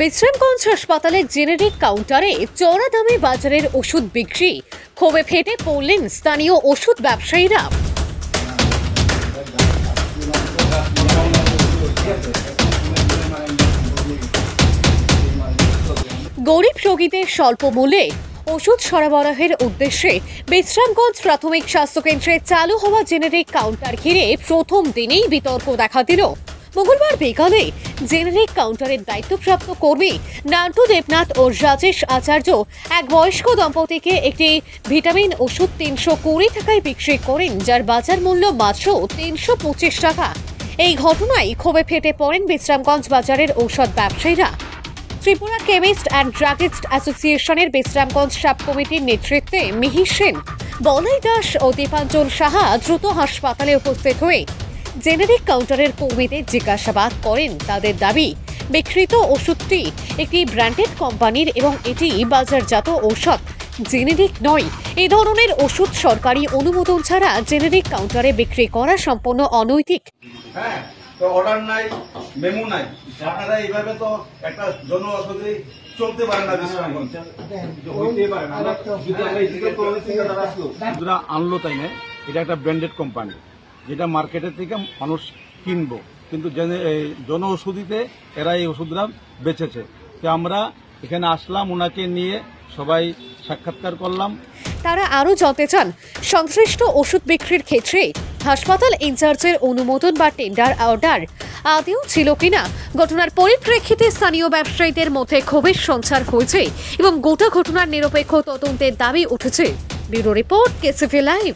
বিশ্রামগঞ্জ হাসপাতালের জেনেরিক কাউন্টারে চড়া দামে বাজারের ওষুধ বিক্রি, ক্ষোভে ফেটে পড়লেন স্থানীয় ওষুধ ব্যবসায়ীরা। গরিব রোগীদের স্বল্প মূল্যে ওষুধ সরবরাহের উদ্দেশ্যে বিশ্রামগঞ্জ প্রাথমিক স্বাস্থ্যকেন্দ্রে চালু হওয়া জেনেরিক কাউন্টার ঘিরে প্রথম দিনেই বিতর্ক দেখা দিল। মঙ্গলবার বিকালে জেনেরিক কাউন্টারের দায়িত্বপ্রাপ্ত কর্মী নান্টু দেবনাথ ও রাজেশ আচার্য এক বয়স্ক দম্পতিকে একটি ভিটামিন ওষুধ 320 টাকায় বিক্রি করেন, যার বাজার মূল্য মাত্র 325 টাকা। এই ঘটনায় ক্ষোভে ফেটে পড়েন বিশ্রামগঞ্জ বাজারের ঔষধ ব্যবসায়ীরা। ত্রিপুরা কেমিস্ট অ্যান্ড ড্রাগিস্ট অ্যাসোসিয়েশনের বিশ্রামগঞ্জ সাব কমিটির নেতৃত্বে মিহির সেন, বলাই দাস ও দীপাঞ্জন সাহা দ্রুত হাসপাতালে উপস্থিত হয়ে জেনেরিক কাউন্টারের কর্মীদের জিজ্ঞাসাবাদ করেন। তাদের দাবি, বিক্রিত ওষুধটি একটি ব্র্যান্ডেড কোম্পানির এবং এটি বাজারজাত ঔষধ, জেনেরিক নয়। এই ধরনের ওষুধ সরকারি অনুমোদন ছাড়া জেনেরিক কাউন্টারে বিক্রি করা সম্পূর্ণ অনৈতিক। তো অর্ডার নাই, মেমো নাই, আপনারা এইভাবে তো একটা জন ঔষধি চলতে পারে না। ওষুধরা আনলো তাই না, এটা একটা ব্র্যান্ডেড কোম্পানি, যেটা মার্কেটের থেকে মানুষ কিনবো, কিন্তু জন ঔষধিতে এরা এই ওষুধরা বেচেছে। তো আমরা এখানে আসলাম, ওনাকে নিয়ে সবাই সাক্ষাৎকার করলাম। তারা আরও জানতে চান, সংশ্লিষ্ট ওষুধ বিক্রির ক্ষেত্রে হাসপাতাল ইনচার্জের অনুমোদন বা টেন্ডার অর্ডার আদেও ছিল কিনা। ঘটনার পরিপ্রেক্ষিতে স্থানীয় ব্যবসায়ীদের মধ্যে ক্ষোভের সঞ্চার হয়েছে এবং গোটা ঘটনার নিরপেক্ষ তদন্তের দাবি উঠেছে। Bureau report, KCV live.